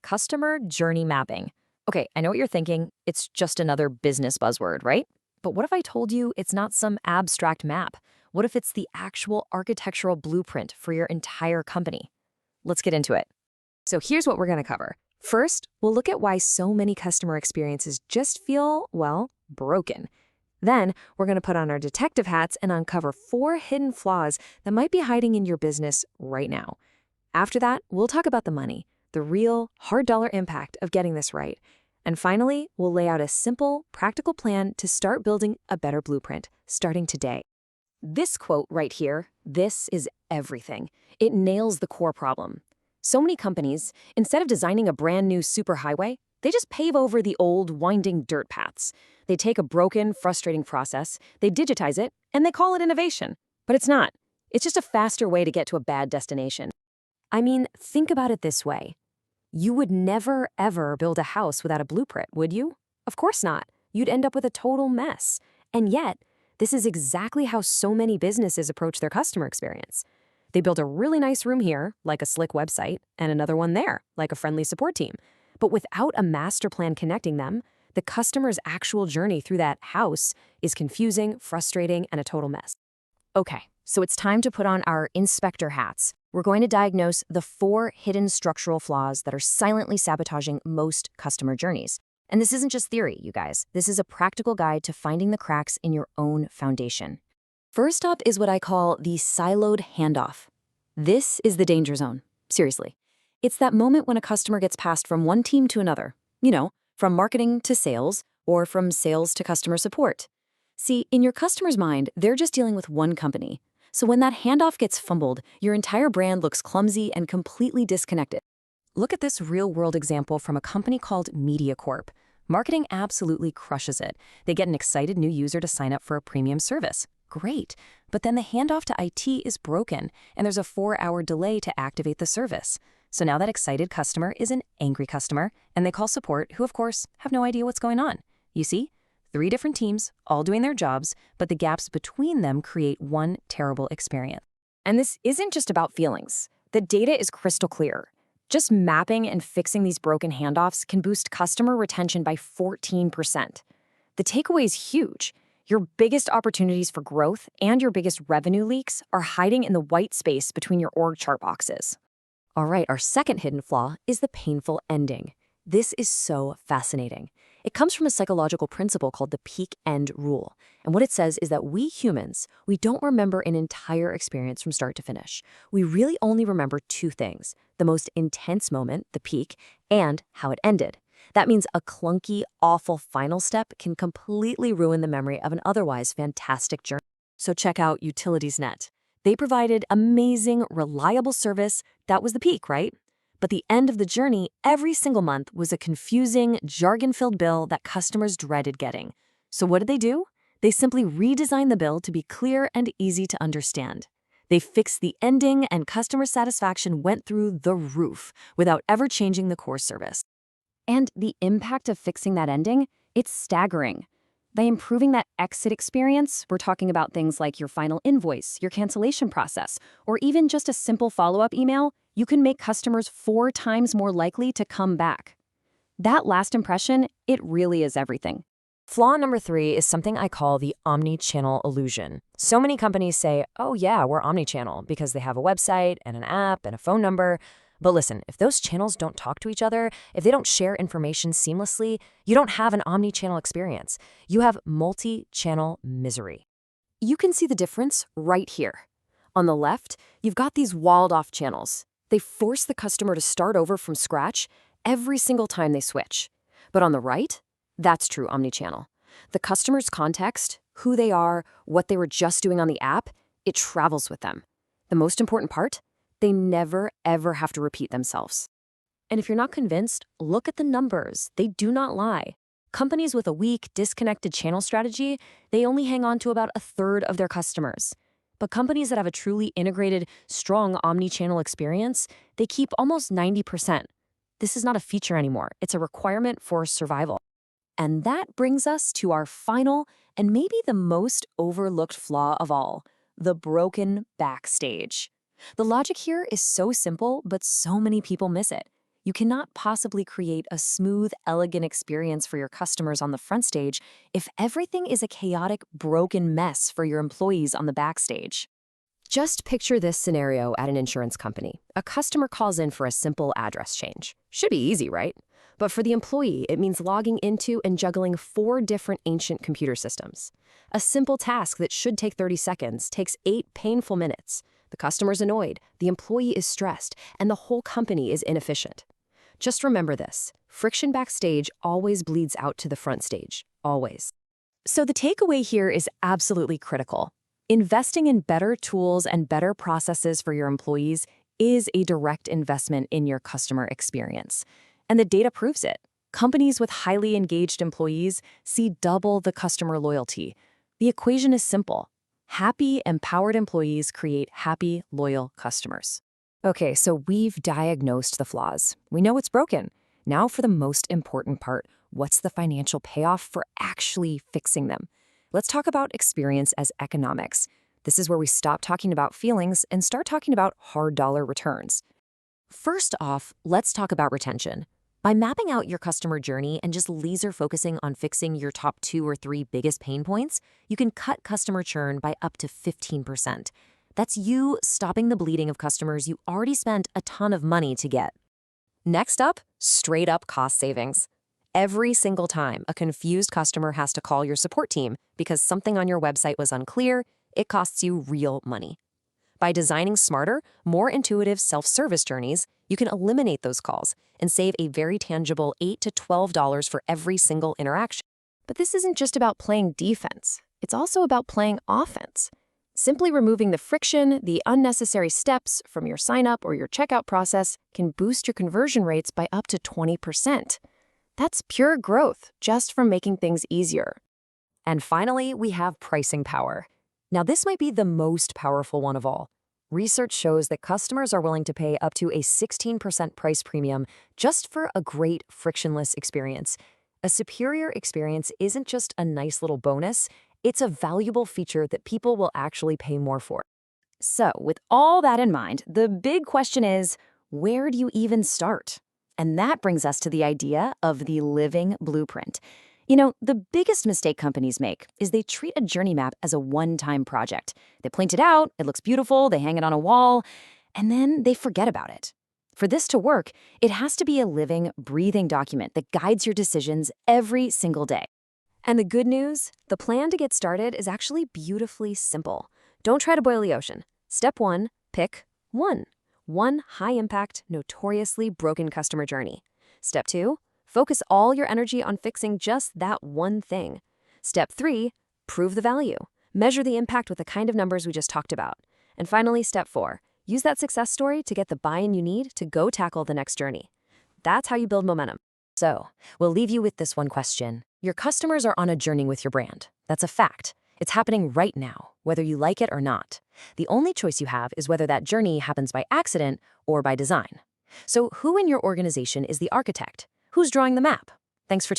customer journey mapping. Okay, I know what you're thinking. It's just another business buzzword, right? But what if I told you it's not some abstract map? What if it's the actual architectural blueprint for your entire company? Let's get into it. So here's what we're going to cover. First, we'll look at why so many customer experiences just feel, well, broken. Then, we're going to put on our detective hats and uncover 4 hidden flaws that might be hiding in your business right now. After that, we'll talk about the money, the real, hard dollar impact of getting this right. And finally, we'll lay out a simple, practical plan to start building a better blueprint, starting today. This quote right here, this is everything. It nails the core problem. So many companies, instead of designing a brand new superhighway, they just pave over the old, winding dirt paths. They take a broken, frustrating process, they digitize it, and they call it innovation. But it's not. It's just a faster way to get to a bad destination. I mean, think about it this way. You would never, ever build a house without a blueprint, would you? Of course not. You'd end up with a total mess. And yet, this is exactly how so many businesses approach their customer experience. They build a really nice room here, like a slick website, and another one there, like a friendly support team. But without a master plan connecting them, the customer's actual journey through that house is confusing, frustrating, and a total mess. Okay, so it's time to put on our inspector hats. We're going to diagnose the 4 hidden structural flaws that are silently sabotaging most customer journeys. And this isn't just theory, you guys. This is a practical guide to finding the cracks in your own foundation. First up is what I call the siloed handoff. This is the danger zone. Seriously. It's that moment when a customer gets passed from one team to another. You know, from marketing to sales, or from sales to customer support. See, in your customer's mind, they're just dealing with one company. So when that handoff gets fumbled, your entire brand looks clumsy and completely disconnected. Look at this real-world example from a company called MediaCorp. Marketing absolutely crushes it. They get an excited new user to sign up for a premium service. Great. But then the handoff to IT is broken, and there's a 4-hour delay to activate the service. So now that excited customer is an angry customer, and they call support, who of course have no idea what's going on. You see? 3 different teams, all doing their jobs, but the gaps between them create one terrible experience. And this isn't just about feelings. The data is crystal clear. Just mapping and fixing these broken handoffs can boost customer retention by 14%. The takeaway is huge. Your biggest opportunities for growth and your biggest revenue leaks are hiding in the white space between your org chart boxes. All right, our second hidden flaw is the painful ending. This is so fascinating. It comes from a psychological principle called the peak end rule. And what it says is that we humans, we don't remember an entire experience from start to finish. We really only remember 2 things: the most intense moment, the peak, and how it ended. That means a clunky, awful final step can completely ruin the memory of an otherwise fantastic journey. So check out UtilitiesNet. They provided amazing, reliable service. That was the peak, right? But the end of the journey every single month was a confusing, jargon-filled bill that customers dreaded getting. So what did they do? They simply redesigned the bill to be clear and easy to understand. They fixed the ending, and customer satisfaction went through the roof without ever changing the core service. And the impact of fixing that ending, it's staggering. By improving that exit experience, we're talking about things like your final invoice, your cancellation process, or even just a simple follow-up email, you can make customers 4 times more likely to come back. That last impression, it really is everything. Flaw number 3 is something I call the omni-channel illusion. So many companies say, oh yeah, we're omni-channel because they have a website and an app and a phone number. But listen, if those channels don't talk to each other, if they don't share information seamlessly, you don't have an omni-channel experience. You have multi-channel misery. You can see the difference right here. On the left, you've got these walled-off channels. They force the customer to start over from scratch every single time they switch. But on the right, that's true omnichannel. The customer's context, who they are, what they were just doing on the app, it travels with them. The most important part, they never, ever have to repeat themselves. And if you're not convinced, look at the numbers. They do not lie. Companies with a weak, disconnected channel strategy, they only hang on to about 1/3 of their customers. But companies that have a truly integrated, strong omni-channel experience, they keep almost 90%. This is not a feature anymore. It's a requirement for survival. And that brings us to our final and maybe the most overlooked flaw of all, the broken backstage. The logic here is so simple, but so many people miss it. You cannot possibly create a smooth, elegant experience for your customers on the front stage if everything is a chaotic, broken mess for your employees on the backstage. Just picture this scenario at an insurance company. A customer calls in for a simple address change. Should be easy, right? But for the employee, it means logging into and juggling 4 different ancient computer systems. A simple task that should take 30 seconds takes 8 painful minutes. The customer's annoyed, the employee is stressed, and the whole company is inefficient. Just remember this: friction backstage always bleeds out to the front stage. Always. So the takeaway here is absolutely critical. Investing in better tools and better processes for your employees is a direct investment in your customer experience. And the data proves it. Companies with highly engaged employees see double the customer loyalty. The equation is simple. Happy, empowered employees create happy, loyal customers. Okay, so we've diagnosed the flaws. We know it's broken. Now for the most important part, what's the financial payoff for actually fixing them? Let's talk about experience as economics. This is where we stop talking about feelings and start talking about hard dollar returns. First off, let's talk about retention. By mapping out your customer journey and just laser focusing on fixing your top 2 or 3 biggest pain points, you can cut customer churn by up to 15%. That's you stopping the bleeding of customers you already spent a ton of money to get. Next up, straight up cost savings. Every single time a confused customer has to call your support team because something on your website was unclear, it costs you real money. By designing smarter, more intuitive self-service journeys, you can eliminate those calls and save a very tangible $8 to $12 for every single interaction. But this isn't just about playing defense. It's also about playing offense. Simply removing the friction, the unnecessary steps from your sign-up or your checkout process can boost your conversion rates by up to 20%. That's pure growth just from making things easier. And finally, we have pricing power. Now, this might be the most powerful one of all. Research shows that customers are willing to pay up to a 16% price premium just for a great frictionless experience. A superior experience isn't just a nice little bonus, it's a valuable feature that people will actually pay more for. So, with all that in mind, the big question is, where do you even start? And that brings us to the idea of the living blueprint. You know, the biggest mistake companies make is they treat a journey map as a one-time project. They print it out, it looks beautiful, they hang it on a wall, and then they forget about it. For this to work, it has to be a living, breathing document that guides your decisions every single day. And the good news, the plan to get started is actually beautifully simple. Don't try to boil the ocean. Step 1, pick one high-impact, notoriously broken customer journey. Step 2, focus all your energy on fixing just that one thing. Step 3, prove the value. Measure the impact with the kind of numbers we just talked about. And finally, step 4, use that success story to get the buy-in you need to go tackle the next journey. That's how you build momentum. So, we'll leave you with this one question. Your customers are on a journey with your brand. That's a fact. It's happening right now, whether you like it or not. The only choice you have is whether that journey happens by accident or by design. So who in your organization is the architect? Who's drawing the map? Thanks for tuning in.